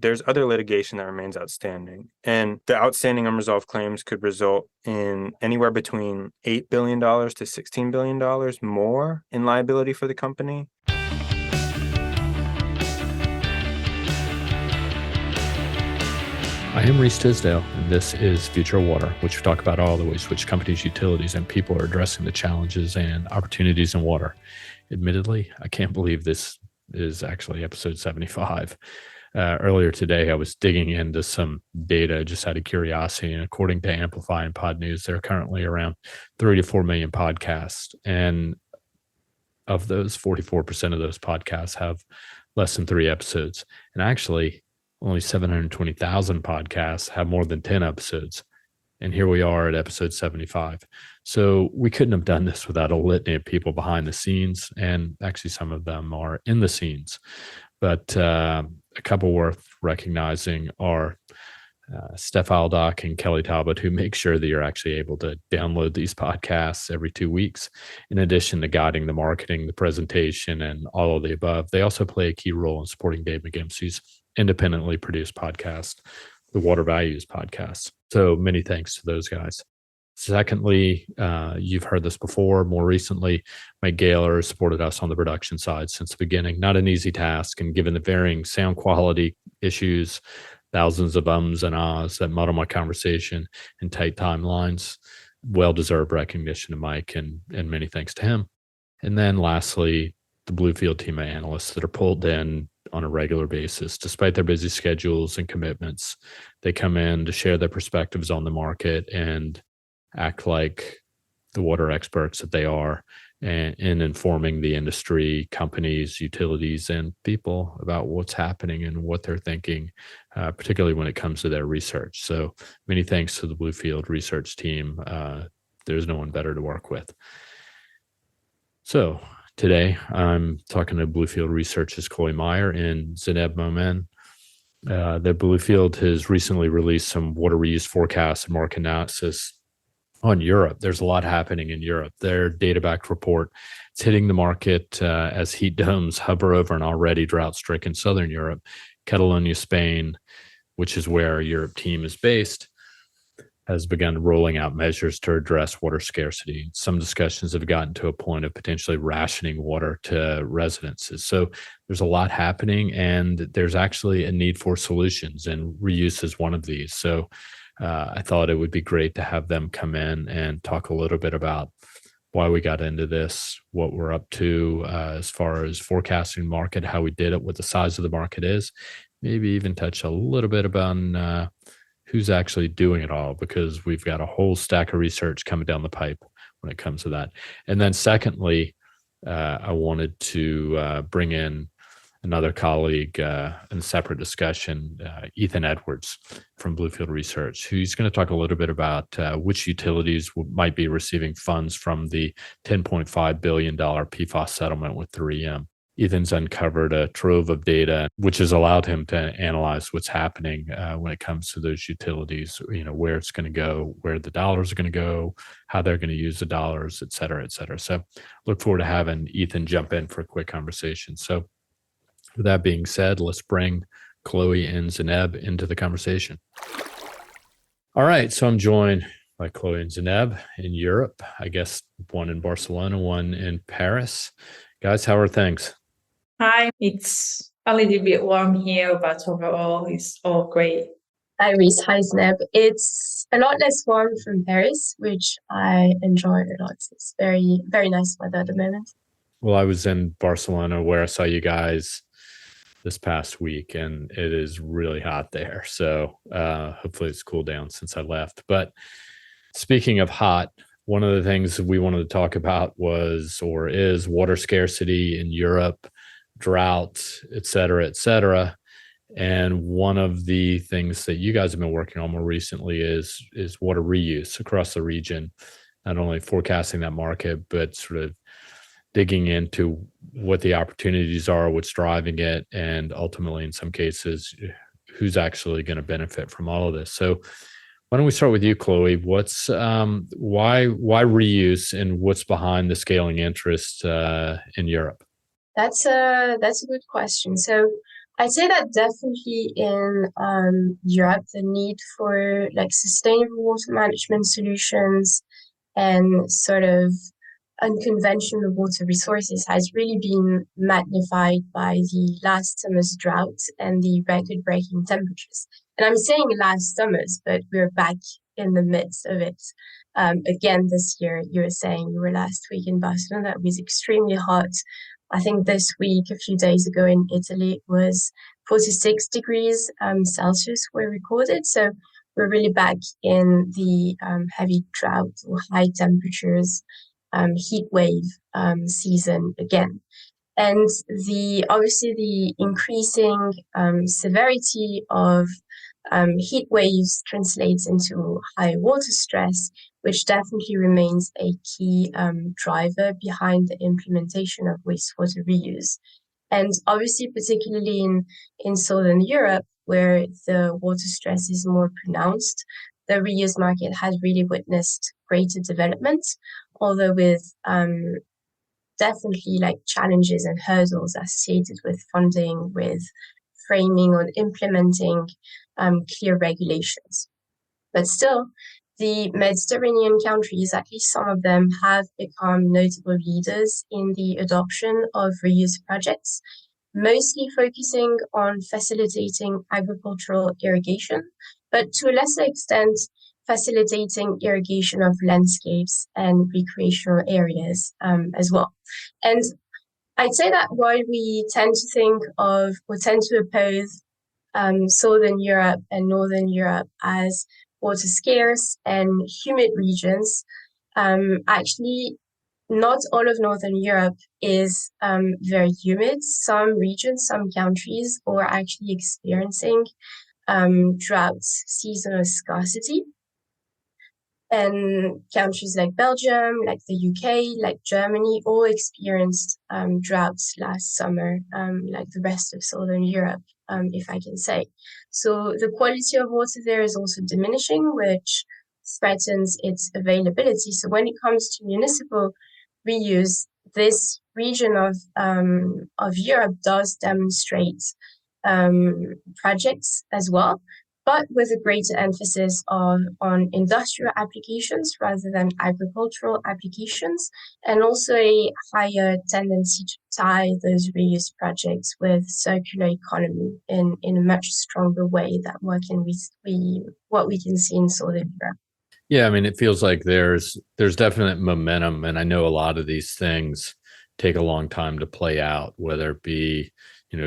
there's other litigation that remains outstanding. And the outstanding unresolved claims could result in anywhere between $8 billion to $16 billion more in liability for the company. I am Reese Tisdale, and this is Future Water, which we talk about all the ways which companies, utilities, and people are addressing the challenges and opportunities in water. Admittedly, I can't believe this is actually episode 75. Earlier today, I was digging into some data just out of curiosity, and according to Amplify and Pod News, there are currently around 3 to 4 million podcasts, and of those, 44% of those podcasts have less than 3 episodes. And actually, only 720,000 podcasts have more than 10 episodes. And here we are at episode 75. So we couldn't have done this without a litany of people behind the scenes. And actually, some of them are in the scenes. But a couple worth recognizing are Steph Aldock and Kelly Talbot, who make sure that you're actually able to download these podcasts every 2 weeks. In addition to guiding the marketing, the presentation, and all of the above, they also play a key role in supporting Dave McGimsey's independently produced podcast, the Water Values podcast. So many thanks to those guys. Secondly, you've heard this before. More recently, Mike Gaylor has supported us on the production side since the beginning. Not an easy task, and given the varying sound quality issues, thousands of ums and ahs that muddle my conversation and tight timelines, well-deserved recognition to Mike, and many thanks to him. And then lastly, the Bluefield team of analysts that are pulled in on a regular basis. Despite their busy schedules and commitments, they come in to share their perspectives on the market and act like the water experts that they are in informing the industry, companies, utilities, and people about what's happening and what they're thinking, particularly when it comes to their research. So many thanks to the Bluefield research team. There's no one better to work with. So today, I'm talking to Bluefield Research's Chloé Meyer and Zineb Moumen. The Bluefield has recently released some water reuse forecasts and market analysis on Europe. There's a lot happening in Europe. Their data-backed report is hitting the market as heat domes hover over an already drought-stricken southern Europe. Catalonia, Spain, which is where our Europe team is based, has begun rolling out measures to address water scarcity. Some discussions have gotten to a point of potentially rationing water to residences. So there's a lot happening, and there's actually a need for solutions, and reuse is one of these. So I thought it would be great to have them come in and talk a little bit about why we got into this, what we're up to as far as forecasting the market, how we did it, what the size of the market is, maybe even touch a little bit about who's actually doing it all, because we've got a whole stack of research coming down the pipe when it comes to that. And then secondly, I wanted to bring in another colleague in a separate discussion, Ethan Edwards from Bluefield Research, who's going to talk a little bit about which utilities might be receiving funds from the $10.5 billion PFAS settlement with 3M. Ethan's uncovered a trove of data, which has allowed him to analyze what's happening when it comes to those utilities, where it's going to go, where the dollars are going to go, how they're going to use the dollars, et cetera, et cetera. So look forward to having Ethan jump in for a quick conversation. So with that being said, let's bring Chloé and Zineb into the conversation. All right, so I'm joined by Chloé and Zineb in Europe. I guess one in Barcelona, one in Paris. Guys, how are things? Hi, it's a little bit warm here, but overall it's all great. Hi, Reese. Hi, Zineb. It's a lot less warm from Paris, which I enjoy a lot. It's very, very nice weather at the moment. Well, I was in Barcelona where I saw you guys this past week, and it is really hot there. So hopefully it's cooled down since I left. But speaking of hot, one of the things we wanted to talk about is water scarcity in Europe, drought, et cetera, et cetera. And one of the things that you guys have been working on more recently is water reuse across the region, not only forecasting that market, but sort of digging into what the opportunities are, what's driving it, and ultimately, in some cases, who's actually going to benefit from all of this. So why don't we start with you, Chloé? What's why reuse, and what's behind the scaling interest in Europe? That's a good question. So I'd say that definitely in Europe, the need for like sustainable water management solutions and sort of unconventional water resources has really been magnified by the last summer's drought and the record-breaking temperatures. And I'm saying last summer's, but we're back in the midst of it. Again, this year, you were saying you were last week in Barcelona. It was extremely hot. I think this week, a few days ago in Italy, it was 46 degrees Celsius were recorded. So we're really back in the heavy drought or high temperatures, heat wave season again. And obviously the increasing severity of heat waves translates into high water stress, which definitely remains a key driver behind the implementation of wastewater reuse. And obviously, particularly in Southern Europe, where the water stress is more pronounced, the reuse market has really witnessed greater development, although with definitely like challenges and hurdles associated with funding, with framing or implementing clear regulations. But still, the Mediterranean countries, at least some of them, have become notable leaders in the adoption of reuse projects, mostly focusing on facilitating agricultural irrigation, but to a lesser extent, facilitating irrigation of landscapes and recreational areas as well. And I'd say that while we tend to think of or tend to oppose Southern Europe and Northern Europe as water scarce and humid regions, actually not all of Northern Europe is very humid. Some regions, some countries are actually experiencing droughts, seasonal scarcity. And countries like Belgium, like the UK, like Germany, all experienced droughts last summer, like the rest of Southern Europe, if I can say. So the quality of water there is also diminishing, which threatens its availability. So when it comes to municipal reuse, this region of Europe does demonstrate projects as well, but with a greater emphasis on industrial applications rather than agricultural applications, and also a higher tendency to tie those reuse projects with circular economy in a much stronger way than what we can see in Southern Europe. Yeah, I mean, it feels like there's definite momentum, and I know a lot of these things take a long time to play out, whether it be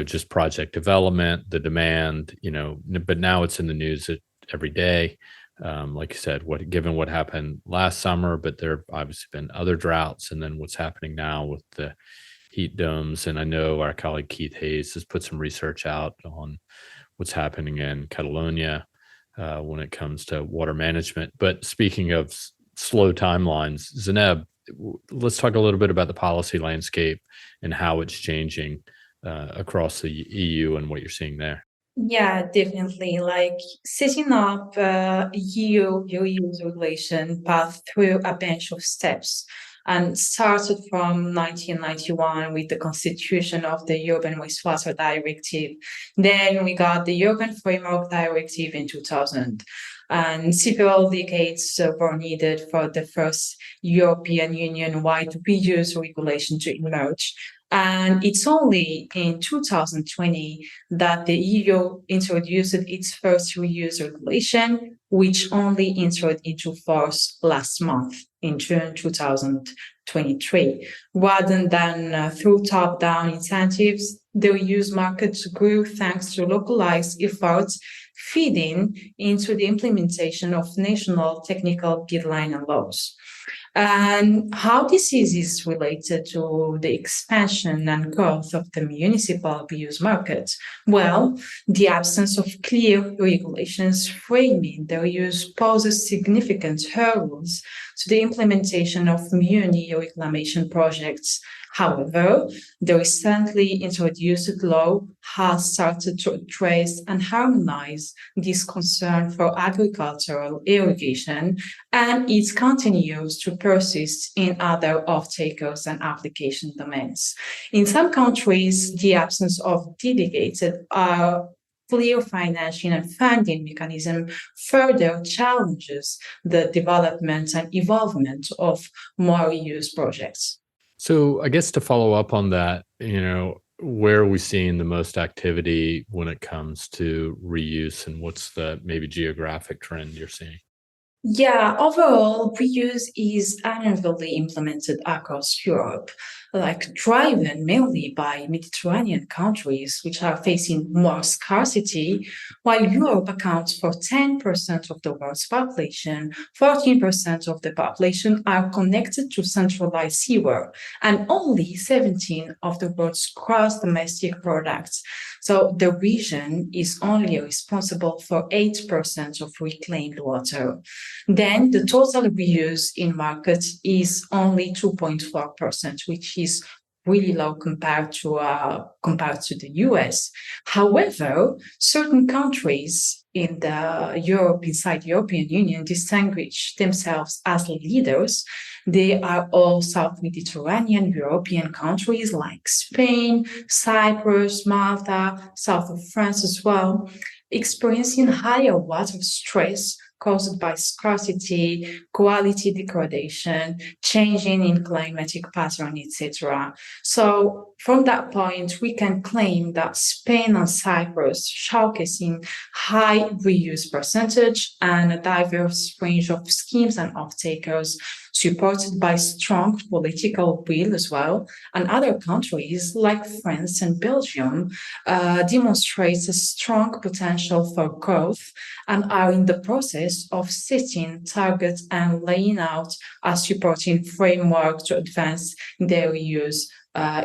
just project development, the demand, but now it's in the news every day. Like you said, given what happened last summer, but there have obviously been other droughts, and then what's happening now with the heat domes. And I know our colleague Keith Hayes has put some research out on what's happening in Catalonia when it comes to water management. But speaking of slow timelines, Zineb, let's talk a little bit about the policy landscape and how it's changing across the EU and what you're seeing there. Yeah, definitely. Like setting up EU reuse regulation path through a bunch of steps and started from 1991 with the constitution of the European Wastewater Directive. Then we got the European Framework Directive in 2000. And several decades were needed for the first European Union-wide reuse regulation to emerge. And it's only in 2020 that the EU introduced its first reuse regulation, which only entered into force last month in June 2023. Rather than through top-down incentives, the reuse market grew thanks to localized efforts feeding into the implementation of national technical guidelines and laws. And how this is related to the expansion and growth of the municipal reuse market? Well, the absence of clear regulations framing the reuse poses significant hurdles to the implementation of muni reclamation projects, However, the recently introduced law has started to address and harmonize this concern for agricultural irrigation, and it continues to persist in other off-takers and application domains. In some countries, the absence of dedicated clear financing and funding mechanism further challenges the development and evolvement of more reuse projects. So I guess to follow up on that, where are we seeing the most activity when it comes to reuse, and what's the maybe geographic trend you're seeing? Yeah, overall, reuse is unevenly implemented across Europe, driven mainly by Mediterranean countries, which are facing more scarcity, while Europe accounts for 10% of the world's population, 14% of the population are connected to centralized sewer, and only 17 of the world's gross domestic products. So the region is only responsible for 8% of reclaimed water. Then the total reuse in market is only 2.4%, which is really low compared to the US. However, certain countries inside the European Union distinguish themselves as leaders. They are all South Mediterranean European countries like Spain, Cyprus, Malta, south of France as well, experiencing higher water stress caused by scarcity, quality degradation, changing in climatic pattern, etc. So from that point, we can claim that Spain and Cyprus showcasing high reuse percentage and a diverse range of schemes and off-takers supported by strong political will as well, and other countries like France and Belgium demonstrates a strong potential for growth and are in the process of setting targets and laying out a supporting framework to advance their reuse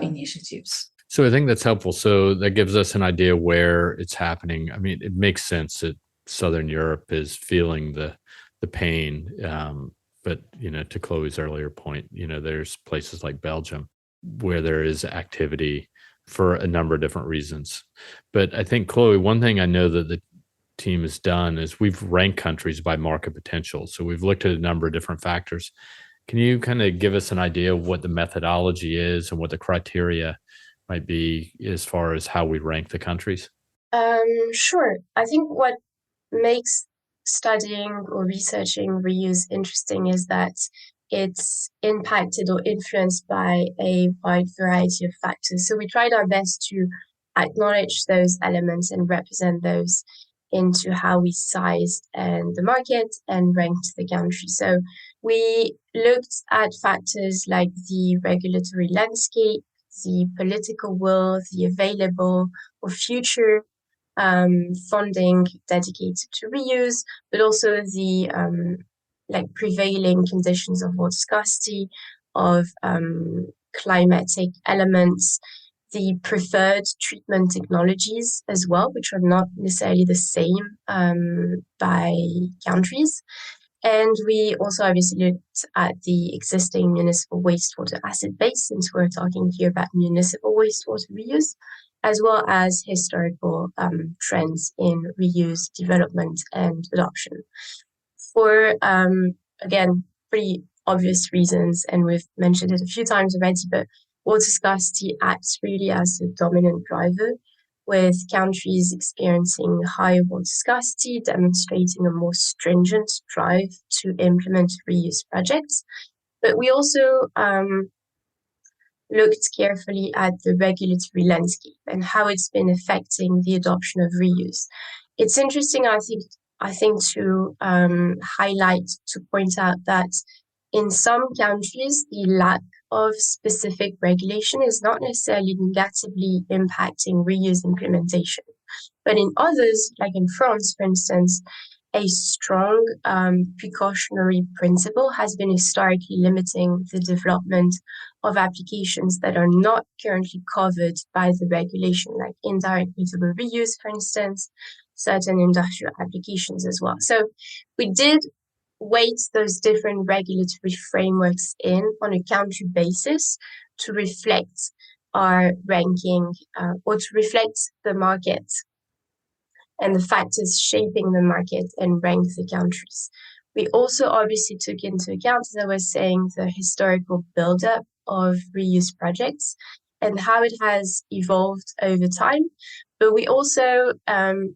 initiatives. So I think that's helpful. So that gives us an idea where it's happening. I mean, it makes sense that Southern Europe is feeling the pain. But, to Chloe's earlier point, there's places like Belgium where there is activity for a number of different reasons. But I think, Chloe, one thing I know that the team has done is we've ranked countries by market potential. So we've looked at a number of different factors. Can you kind of give us an idea of what the methodology is and what the criteria might be as far as how we rank the countries? Sure. I think what makes studying or researching reuse interesting is that it's impacted or influenced by a wide variety of factors. So we tried our best to acknowledge those elements and represent those into how we sized the market and ranked the country. So we looked at factors like the regulatory landscape, the political will, the available or future funding dedicated to reuse, but also the prevailing conditions of water scarcity, of climatic elements, the preferred treatment technologies as well, which are not necessarily the same by countries. And we also obviously looked at the existing municipal wastewater asset base, since we're talking here about municipal wastewater reuse, as well as historical trends in reuse development and adoption. For, again, pretty obvious reasons, and we've mentioned it a few times already, but water scarcity acts really as a dominant driver, with countries experiencing high water scarcity demonstrating a more stringent drive to implement reuse projects. But we also looked carefully at the regulatory landscape and how it's been affecting the adoption of reuse. It's interesting, I think, to highlight, to point out that in some countries, the lack of specific regulation is not necessarily negatively impacting reuse implementation. But in others, like in France, for instance, a strong precautionary principle has been historically limiting the development of applications that are not currently covered by the regulation, like indirect reusable reuse, for instance, certain industrial applications as well. So we did weight those different regulatory frameworks in on a country basis, to reflect our ranking or to reflect the market and the factors shaping the market and rank the countries. We also obviously took into account, as I was saying, the historical buildup of reuse projects and how it has evolved over time. But we also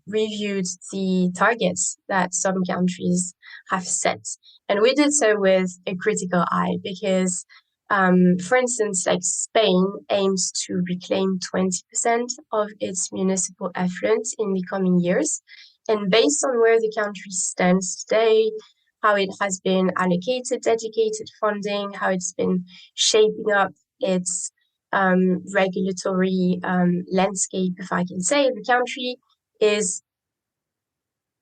reviewed the targets that some countries have set. And we did so with a critical eye because, for instance, like Spain aims to reclaim 20% of its municipal effluent in the coming years. And based on where the country stands today, how it has been allocated dedicated funding, how it's been shaping up its regulatory landscape, if I can say, the country is,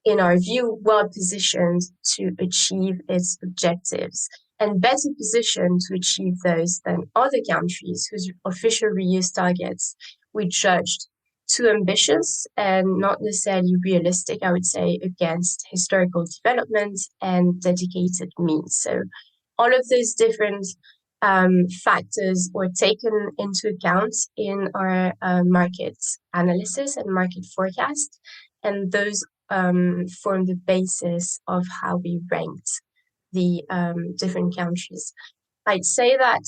in our view, well positioned to achieve its objectives and better positioned to achieve those than other countries whose official reuse targets we judged too ambitious and not necessarily realistic, I would say, against historical development and dedicated means. So all of those different factors were taken into account in our market analysis and market forecast, and those form the basis of how we ranked the different countries. I'd say that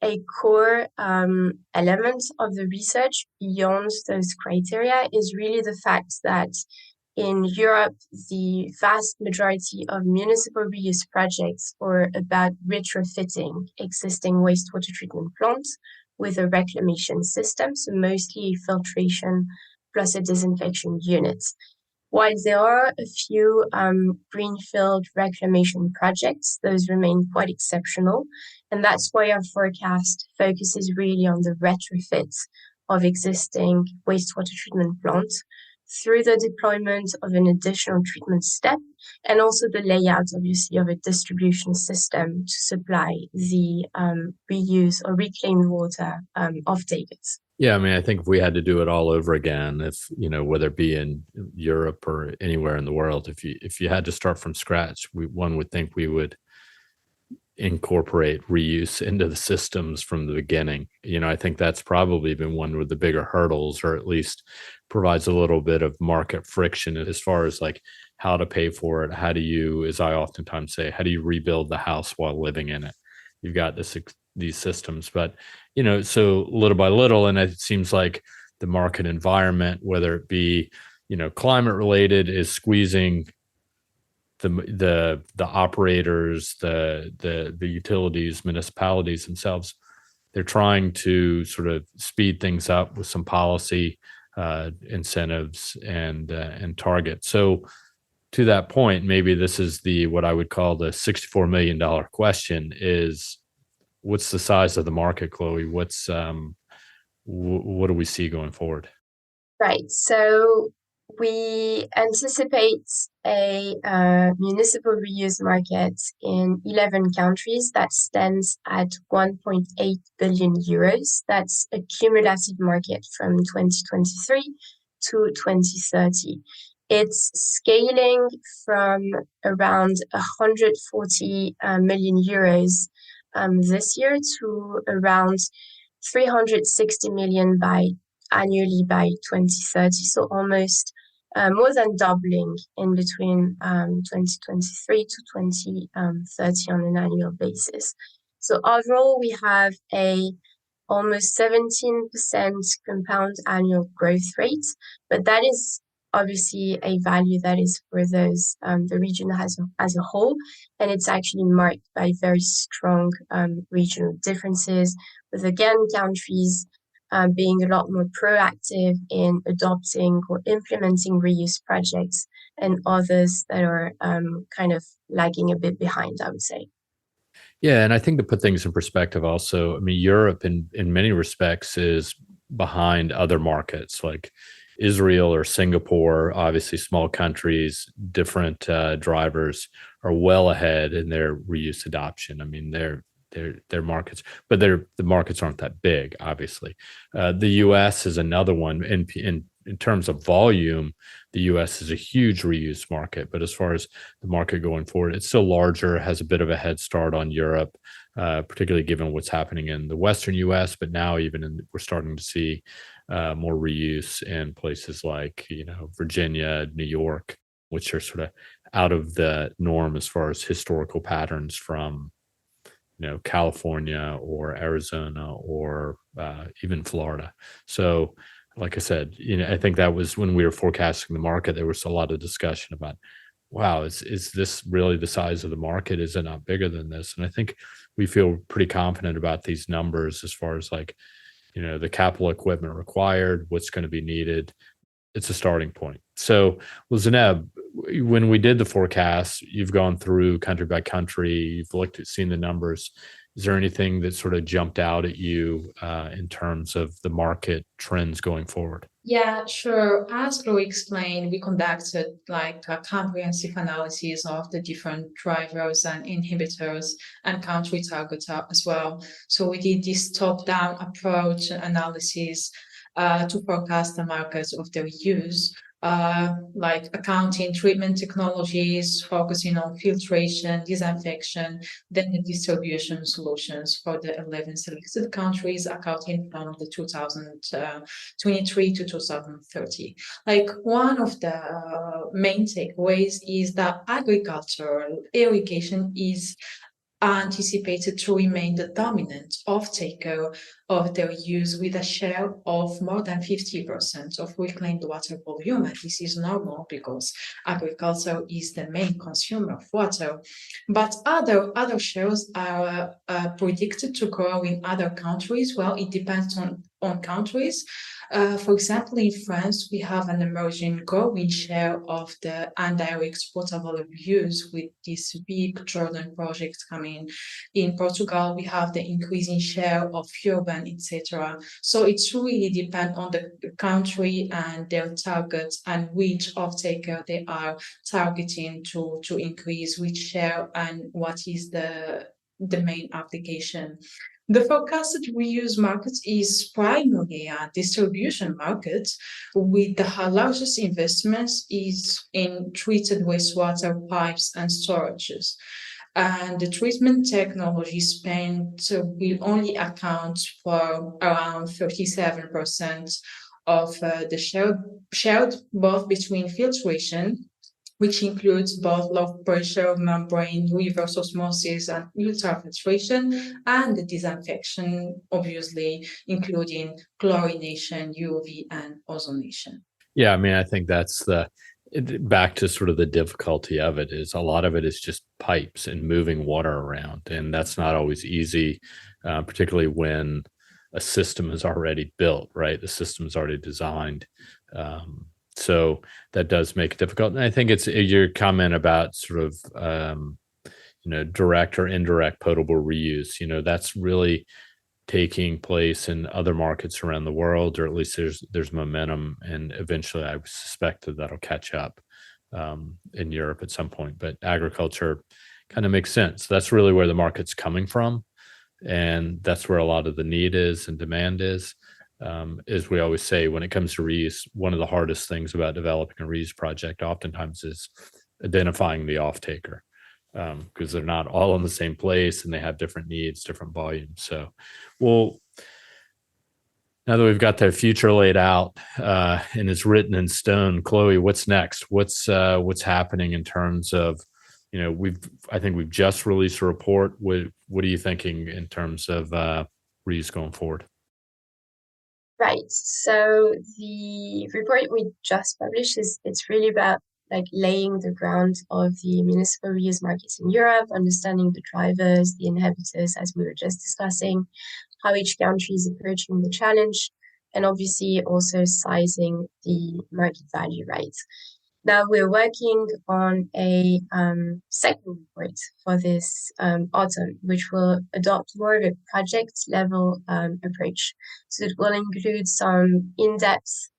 a core element of the research beyond those criteria is really the fact that in Europe, the vast majority of municipal reuse projects are about retrofitting existing wastewater treatment plants with a reclamation system, so mostly filtration plus a disinfection unit. While there are a few greenfield reclamation projects, those remain quite exceptional. And that's why our forecast focuses really on the retrofit of existing wastewater treatment plants through the deployment of an additional treatment step and also the layout, obviously, of a distribution system to supply the reuse or reclaimed water off-takers. Yeah, I mean, I think if we had to do it all over again, if, whether it be in Europe or anywhere in the world, if you had to start from scratch, one would think we would incorporate reuse into the systems from the beginning. I think that's probably been one of the bigger hurdles, or at least provides a little bit of market friction as far as like how to pay for it. How do you, as I oftentimes say, how do you rebuild the house while living in it? You've got these systems, but so little by little, and it seems like the market environment, whether it be climate related, is squeezing the operators, the utilities, municipalities themselves. They're trying to sort of speed things up with some policy incentives and targets. So to that point, maybe this is what I would call the $64 million question: is what's the size of the market, Chloé? What do we see going forward? Right. So we anticipate a municipal reuse market in 11 countries that stands at 1.8 billion euros. That's a cumulative market from 2023 to 2030. It's scaling from around 140 million euros this year to around 360 million annually by 2030. So almost more than doubling in between 2023 to 2030 on an annual basis. So overall, we have a almost 17% compound annual growth rate, but that is obviously a value that is for those the region as a whole, and it's actually marked by very strong regional differences, with again countries being a lot more proactive in adopting or implementing reuse projects, and others that are kind of lagging a bit behind, I would say. Yeah, and I think to put things in perspective also, I mean, Europe in many respects is behind other markets like Israel or Singapore. Obviously small countries, different drivers, are well ahead in their reuse adoption. I mean, their markets, but the markets aren't that big, obviously. The US is another one, and in terms of volume, the US is a huge reuse market. But as far as the market going forward, it's still larger, has a bit of a head start on Europe, particularly given what's happening in the Western US. But now we're starting to see more reuse in places like, Virginia, New York, which are sort of out of the norm as far as historical patterns from, California or Arizona or even Florida. So, like I said, I think that was when we were forecasting the market, there was a lot of discussion about, wow, is this really the size of the market? Is it not bigger than this? And I think we feel pretty confident about these numbers as far as like, the capital equipment required, what's going to be needed. It's a starting point. So, well, Zineb, when we did the forecast, you've gone through country by country, you've seen the numbers. Is there anything that sort of jumped out at you in terms of the market trends going forward? Yeah, sure. As Chloe explained, we conducted like a comprehensive analysis of the different drivers and inhibitors and country targets as well. So we did this top-down approach analysis to forecast the markets of their use, like accounting treatment technologies, focusing on filtration, disinfection, then the distribution solutions for the 11 selected countries, accounting from the 2023 to 2030. Like one of the main takeaways is that agricultural irrigation is anticipated to remain the dominant off-taker of their use, with a share of more than 50% of reclaimed water volume. And this is normal because agriculture is the main consumer of water. But other shares are predicted to grow in other countries. Well, it depends on countries. For example, in France, we have an emerging growing share of the indirect potable use with this big Jordan project coming. In Portugal, we have the increasing share of urban, etc. So it's really depend on the country and their targets and which off-taker they are targeting to increase which share and what is the main application. The forecasted reuse market is primarily a distribution market, with the largest investments is in treated wastewater pipes and storages. And the treatment technology spent will only account for around 37% of the shared both between filtration, which includes both low pressure membrane, reverse osmosis, and ultrafiltration, and the disinfection, obviously, including chlorination, UV, and ozonation. Yeah, I mean, I think that's back to sort of the difficulty of it is a lot of it is just pipes and moving water around. And that's not always easy, particularly when a system is already built, right? The system is already designed. So that does make it difficult. And I think it's your comment about sort of, direct or indirect potable reuse, that's really taking place in other markets around the world, or at least there's momentum. And eventually I suspect that'll catch up in Europe at some point. But agriculture kind of makes sense. That's really where the market's coming from. And that's where a lot of the need is and demand is. As we always say, when it comes to reuse, one of the hardest things about developing a reuse project oftentimes is identifying the off-taker, because they're not all in the same place and they have different needs, different volumes. So, well, now that we've got the future laid out and it's written in stone, Chloé, what's next? What's happening in terms of, I think we've just released a report. What are you thinking in terms of reuse going forward? Right. So the report we just published it's really about like laying the ground of the municipal reuse markets in Europe, understanding the drivers, the inhibitors, as we were just discussing, how each country is approaching the challenge, and obviously also sizing the market value, right? Now we're working on a second report for this autumn, which will adopt more of a project level approach. So it will include some in-depth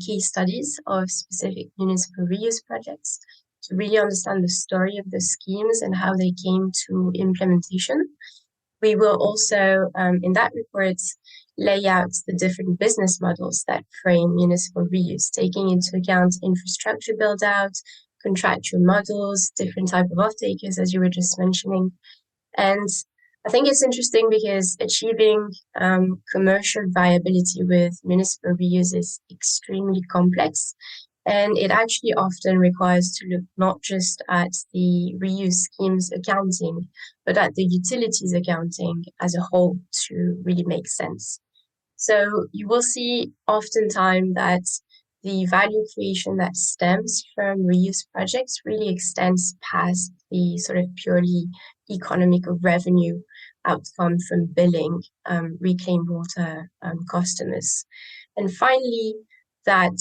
case studies of specific municipal reuse projects to really understand the story of the schemes and how they came to implementation. We will also, in that report, lay out the different business models that frame municipal reuse, taking into account infrastructure build out, contractual models, different type of off-takers, as you were just mentioning. And I think it's interesting because achieving commercial viability with municipal reuse is extremely complex. And it actually often requires to look not just at the reuse schemes accounting, but at the utilities accounting as a whole to really make sense. So you will see oftentimes that the value creation that stems from reuse projects really extends past the sort of purely economic revenue outcome from billing reclaimed water customers. And finally, that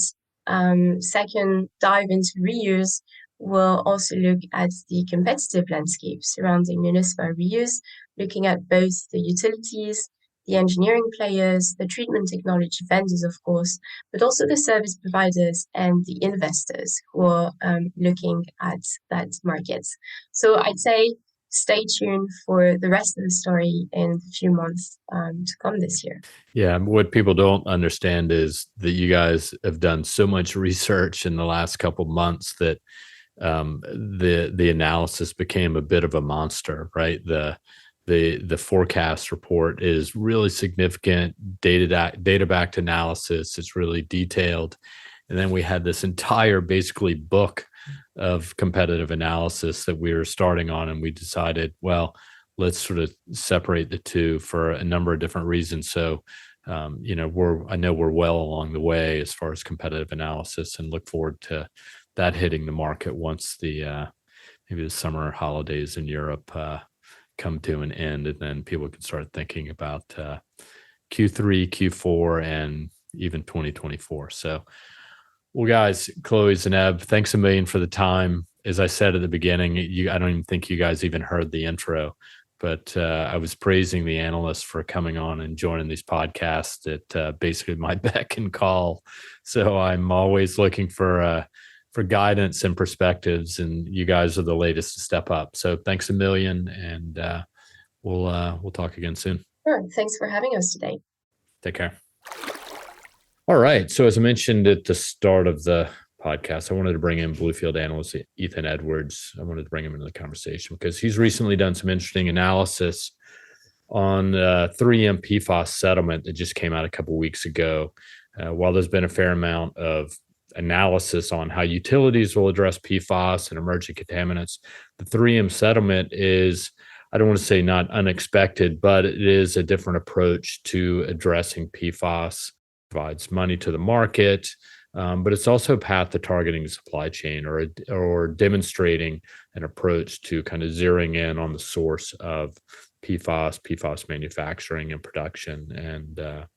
second dive into reuse will also look at the competitive landscape surrounding municipal reuse, looking at both the utilities, the engineering players, the treatment technology vendors, of course, but also the service providers and the investors who are looking at that market. So I'd say stay tuned for the rest of the story in a few months to come this year. Yeah, what people don't understand is that you guys have done so much research in the last couple of months that the analysis became a bit of a monster, right? The forecast report is really significant, data backed analysis. It's really detailed, and then we had this entire basically book of competitive analysis that we were starting on, and we decided, well, let's sort of separate the two for a number of different reasons. So, I know we're well along the way as far as competitive analysis, and look forward to that hitting the market once the maybe the summer holidays in Europe come to an end, and then people can start thinking about Q3, Q4, and even 2024. So, well, guys, Chloé, Zineb, thanks a million for the time. As I said at the beginning, I don't even think you guys even heard the intro, but I was praising the analysts for coming on and joining these podcasts at basically my beck and call. So I'm always looking for guidance and perspectives, and you guys are the latest to step up. So thanks a million, and we'll talk again soon. Sure. Thanks for having us today. Take care. All right. So as I mentioned at the start of the podcast, I wanted to bring in Bluefield analyst Ethan Edwards. I wanted to bring him into the conversation because he's recently done some interesting analysis on 3M PFAS settlement that just came out a couple of weeks ago. While there's been a fair amount of analysis on how utilities will address PFAS and emerging contaminants, the 3M settlement is, I don't want to say not unexpected, but it is a different approach to addressing PFAS. Provides money to the market, but it's also a path to targeting the supply chain or demonstrating an approach to kind of zeroing in on the source of PFAS manufacturing and production, and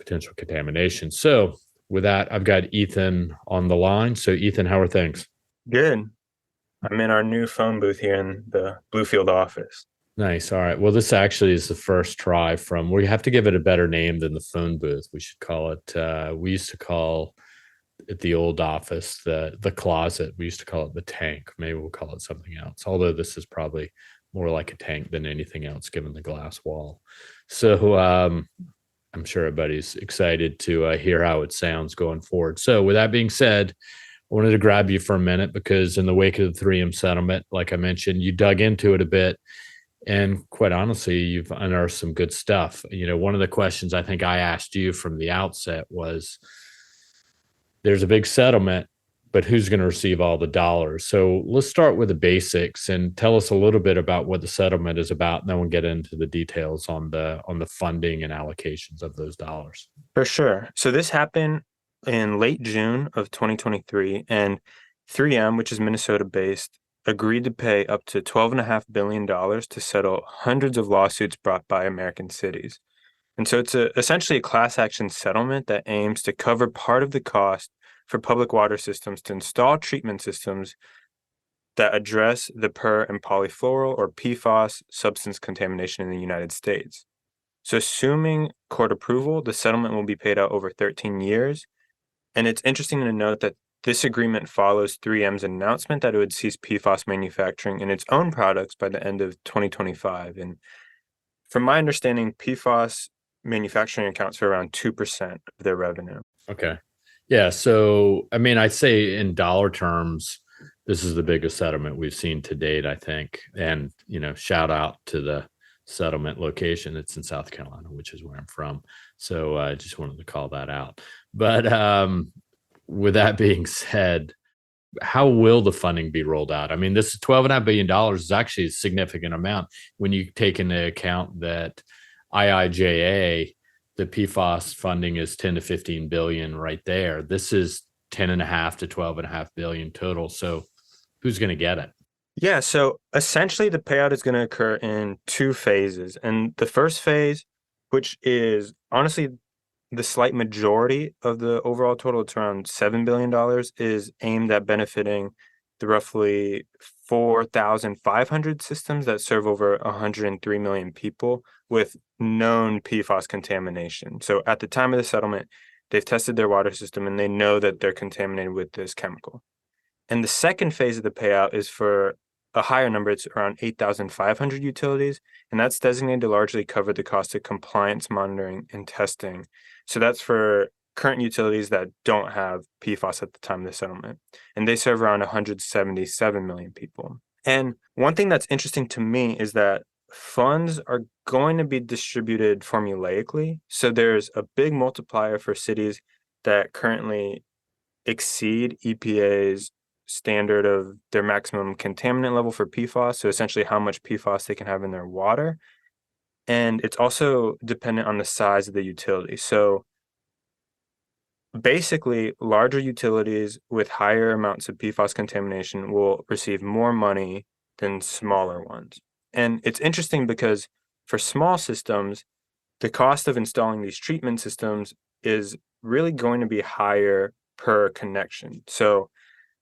potential contamination. So with that, I've got Ethan on the line. So Ethan, how are things? Good. I'm in our new phone booth here in the Bluefield office. Nice. All right. Well, this actually is the first try from, we have to give it a better name than the phone booth. We should call it, we used to call at the old office the closet. We used to call it the tank. Maybe we'll call it something else, although this is probably more like a tank than anything else given the glass wall. So I'm sure everybody's excited to hear how it sounds going forward. So with that being said, I wanted to grab you for a minute because in the wake of the 3M settlement, like I mentioned, you dug into it a bit. And quite honestly, you've unearthed some good stuff. One of the questions I think I asked you from the outset was, there's a big settlement, but who's going to receive all the dollars? So let's start with the basics and tell us a little bit about what the settlement is about, and then we'll get into the details on the funding and allocations of those dollars. For sure. So this happened in late June of 2023, and 3M, which is Minnesota-based, agreed to pay up to $12.5 billion to settle hundreds of lawsuits brought by American cities. And so it's essentially a class action settlement that aims to cover part of the cost for public water systems to install treatment systems that address the per and polyfluoral or PFAS substance contamination in the United States. So assuming court approval, the settlement will be paid out over 13 years. And it's interesting to note that this agreement follows 3M's announcement that it would cease PFAS manufacturing in its own products by the end of 2025. And from my understanding, PFAS manufacturing accounts for around 2% of their revenue. Okay. Yeah. So, I mean, I'd say in dollar terms, this is the biggest settlement we've seen to date, I think. And, shout out to the settlement location. It's in South Carolina, which is where I'm from. So I just wanted to call that out. But with that being said, how will the funding be rolled out? I mean, this $12.5 billion is actually a significant amount when you take into account that IIJA, the PFAS funding is 10 to 15 billion right there. This is 10.5 to 12.5 billion total. So who's going to get it? Yeah, so essentially the payout is going to occur in two phases. And the first phase, which is honestly the slight majority of the overall total, it's around $7 billion, is aimed at benefiting the roughly 4,500 systems that serve over 103 million people with known PFAS contamination. So at the time of the settlement, they've tested their water system and they know that they're contaminated with this chemical. And the second phase of the payout is for a higher number. It's around 8,500 utilities, and that's designated to largely cover the cost of compliance monitoring and testing. So that's for current utilities that don't have PFAS at the time of the settlement, and they serve around 177 million people. And one thing that's interesting to me is that funds are going to be distributed formulaically. So there's a big multiplier for cities that currently exceed EPA's standard of their maximum contaminant level for PFAS, so essentially how much PFAS they can have in their water. And it's also dependent on the size of the utility. So basically, larger utilities with higher amounts of PFAS contamination will receive more money than smaller ones. And it's interesting because for small systems, the cost of installing these treatment systems is really going to be higher per connection. So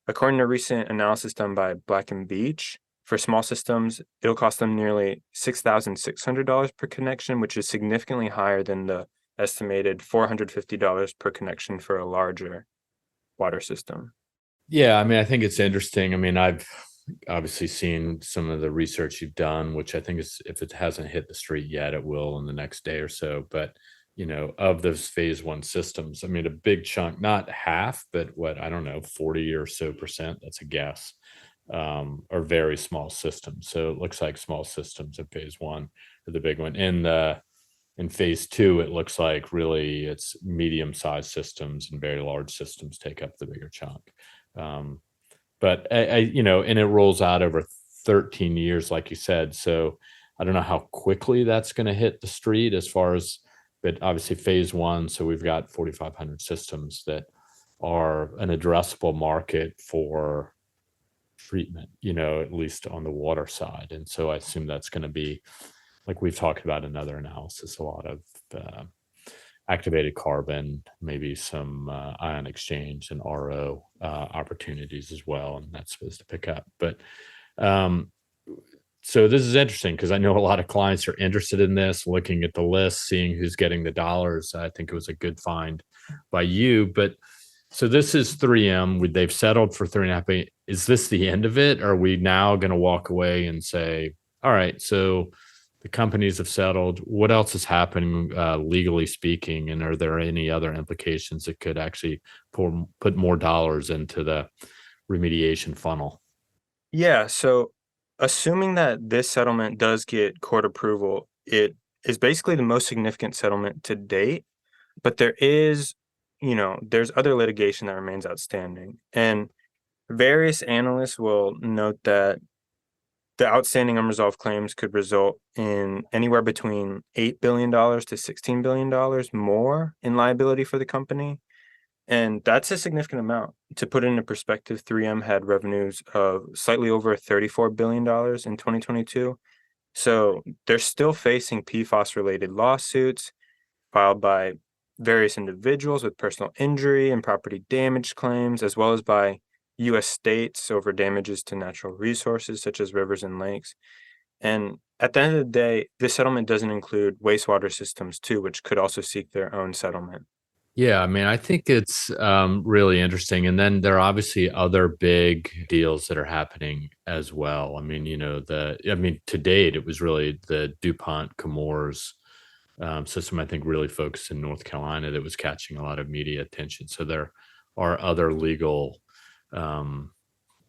according to recent analysis done by Black and Beach, for small systems, it'll cost them nearly $6,600 per connection, which is significantly higher than the estimated $450 per connection for a larger water system. Yeah, I mean, I think it's interesting. I mean, I've obviously seen some of the research you've done, which I think is, if it hasn't hit the street yet, it will in the next day or so. But of those phase one systems, I mean, a big chunk, not half, but what, I don't know, 40 or so percent, that's a guess, are very small systems. So it looks like small systems in phase one are the big one. In phase two, it looks like really it's medium-sized systems and very large systems take up the bigger chunk. But and it rolls out over 13 years, like you said. So I don't know how quickly that's going to hit the street as far as, but obviously phase one. So we've got 4,500 systems that are an addressable market for treatment, at least on the water side. And so I assume that's going to be, like we've talked about in other analysis, a lot of activated carbon, maybe some ion exchange and RO opportunities as well. And that's supposed to pick up. But so this is interesting because I know a lot of clients are interested in this, looking at the list, seeing who's getting the dollars. I think it was a good find by you. But so this is 3M. They've settled for 3.5 billion. Is this the end of it? Or are we now going to walk away and say, all right, so the companies have settled. What else is happening legally speaking? And are there any other implications that could actually put more dollars into the remediation funnel? Yeah, so assuming that this settlement does get court approval, it is basically the most significant settlement to date, but there's other litigation that remains outstanding. And various analysts will note that the outstanding unresolved claims could result in anywhere between $8 billion to $16 billion more in liability for the company. And that's a significant amount. To put it into perspective, 3M had revenues of slightly over $34 billion in 2022. So they're still facing PFAS-related lawsuits filed by various individuals with personal injury and property damage claims, as well as by U.S. states over damages to natural resources such as rivers and lakes. And at the end of the day, this settlement doesn't include wastewater systems too, which could also seek their own settlement. Yeah, I mean, I think it's really interesting. And then there are obviously other big deals that are happening as well. I mean, to date, it was really the DuPont Chemours system, I think really focused in North Carolina, that was catching a lot of media attention. So there are other legal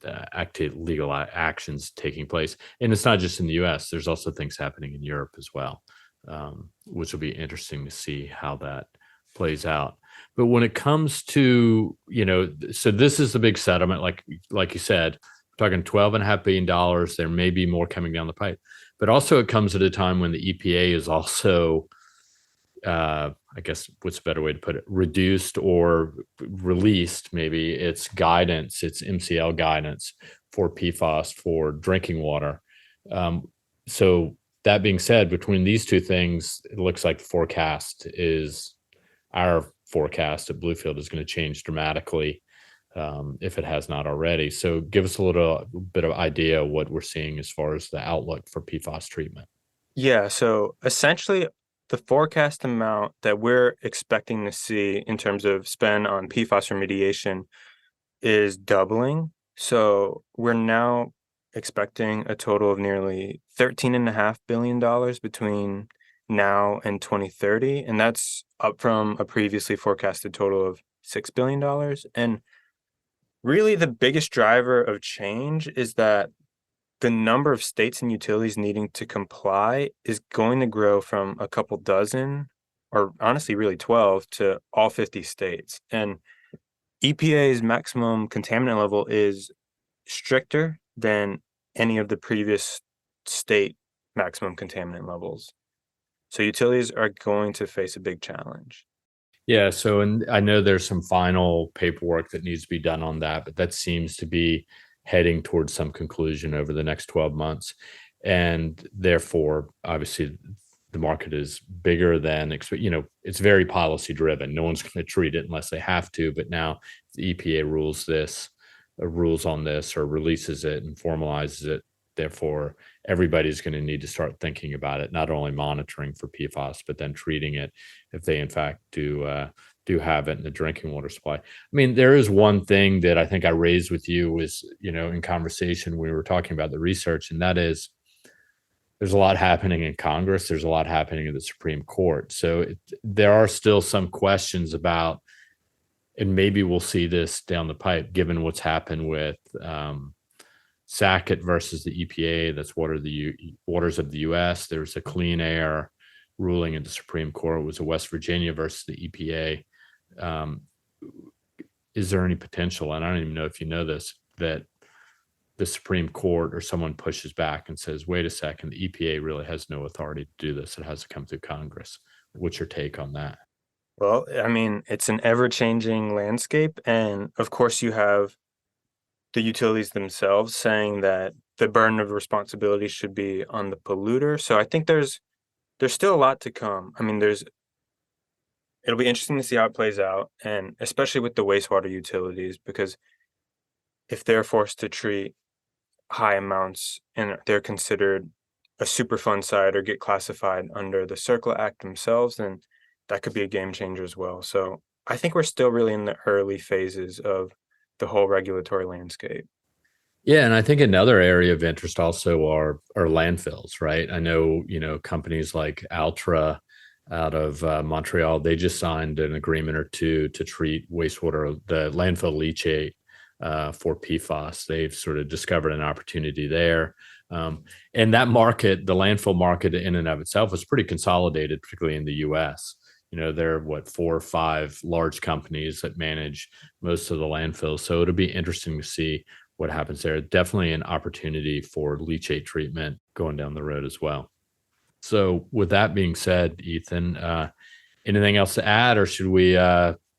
actions taking place. And it's not just in the US, there's also things happening in Europe as well, which will be interesting to see how that plays out. But when it comes to, so this is the big settlement, like you said, we're talking $12.5 billion. There may be more coming down the pipe, but also it comes at a time when the EPA is also, I guess what's a better way to put it, reduced or released maybe its guidance, its MCL guidance for PFAS for drinking water. So that being said, between these two things, it looks like our forecast at Bluefield is going to change dramatically, if it has not already. So give us a little bit of idea of what we're seeing as far as the outlook for PFAS treatment. Yeah, so essentially the forecast amount that we're expecting to see in terms of spend on PFAS remediation is doubling. So we're now expecting a total of nearly $13.5 billion between now and 2030. And that's up from a previously forecasted total of $6 billion. And really the biggest driver of change is that the number of states and utilities needing to comply is going to grow from a couple dozen, or honestly, really 12, to all 50 states. And EPA's maximum contaminant level is stricter than any of the previous state maximum contaminant levels. So utilities are going to face a big challenge. Yeah, so and I know there's some final paperwork that needs to be done on that, but that seems to be heading towards some conclusion over the next 12 months. And therefore, obviously, the market is bigger than, it's very policy driven. No one's going to treat it unless they have to. But now the EPA rules on this or releases it and formalizes it. Therefore, everybody's going to need to start thinking about it, not only monitoring for PFAS, but then treating it if they in fact do have it in the drinking water supply. I mean, there is one thing that I think I raised with you was, in conversation, we were talking about the research, and that is there's a lot happening in Congress. There's a lot happening in the Supreme Court. So there are still some questions about, and maybe we'll see this down the pipe, given what's happened with Sackett versus the EPA. That's waters of the U.S. There's a clean air ruling in the Supreme Court. It was a West Virginia versus the EPA. Is there any potential, and I don't even know if you know this, that the Supreme Court or someone pushes back and says, wait a second, the EPA really has no authority to do this. It has to come through Congress. What's your take on that? Well, I mean, it's an ever-changing landscape. And of course, you have the utilities themselves saying that the burden of responsibility should be on the polluter. So I think there's still a lot to come. I mean, it'll be interesting to see how it plays out, and especially with the wastewater utilities, because if they're forced to treat high amounts and they're considered a Superfund site or get classified under the CERCLA Act themselves, then that could be a game changer as well. So I think we're still really in the early phases of the whole regulatory landscape. Yeah, and I think another area of interest also are landfills, right? I know, companies like Altra out of Montreal, they just signed an agreement or two to treat wastewater, the landfill leachate for PFAS. They've sort of discovered an opportunity there. And that market, the landfill market in and of itself, is pretty consolidated, particularly in the US. There are 4 or 5 large companies that manage most of the landfills. So it'll be interesting to see what happens there. Definitely an opportunity for leachate treatment going down the road as well. So with that being said, Ethan, anything else to add, or should we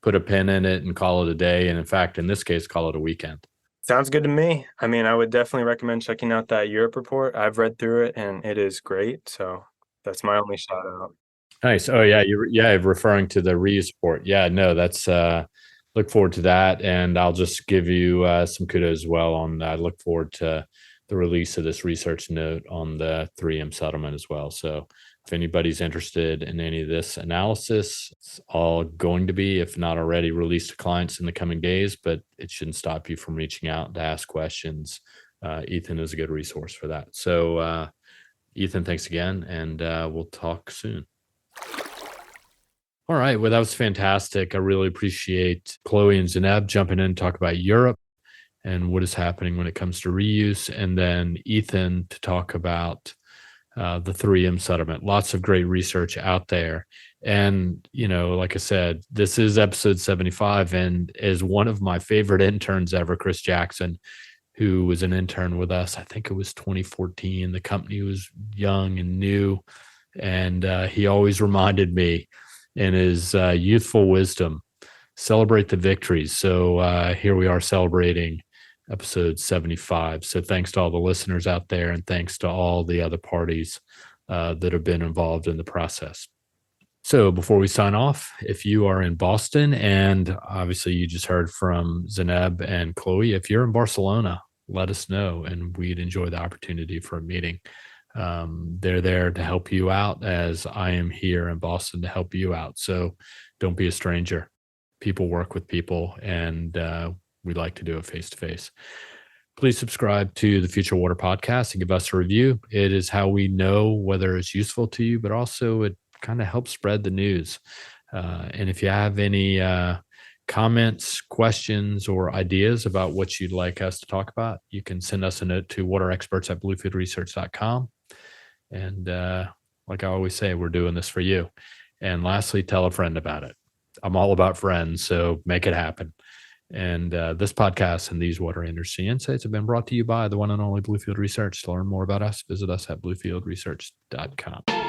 put a pin in it and call it a day? And in fact, in this case, call it a weekend. Sounds good to me. I mean, I would definitely recommend checking out that Europe report. I've read through it and it is great. So that's my only shout out. Nice. Oh yeah, referring to the Reese report. Yeah, no, that's look forward to that, and I'll just give you some kudos as well on. I look forward to the release of this research note on the 3M settlement as well. So if anybody's interested in any of this analysis, it's all going to be, if not already, released to clients in the coming days. But it shouldn't stop you from reaching out to ask questions. Ethan is a good resource for that. So Ethan, thanks again, and we'll talk soon. All right. Well, that was fantastic. I really appreciate Chloé and Zineb jumping in and talk about Europe and what is happening when it comes to reuse. And then Ethan to talk about the 3M settlement. Lots of great research out there. And, like I said, this is episode 75. And as one of my favorite interns ever, Chris Jackson, who was an intern with us, I think it was 2014. The company was young and new. And he always reminded me in his youthful wisdom, celebrate the victories. So here we are celebrating episode 75. So thanks to all the listeners out there, and thanks to all the other parties that have been involved in the process. So before we sign off, if you are in Boston, and obviously you just heard from Zineb and Chloé, if you're in Barcelona, let us know, and we'd enjoy the opportunity for a meeting. They're there to help you out, as I am here in Boston to help you out. So don't be a stranger. People work with people, and we like to do it face-to-face. Please subscribe to the Future Water Podcast and give us a review. It is how we know whether it's useful to you, but also it kind of helps spread the news. And if you have any comments, questions, or ideas about what you'd like us to talk about, you can send us a note to waterexperts@bluefieldresearch.com. And like I always say, we're doing this for you. And lastly, tell a friend about it. I'm all about friends, so make it happen. And this podcast and these water industry insights have been brought to you by the one and only Bluefield Research. To learn more about us, visit us at bluefieldresearch.com.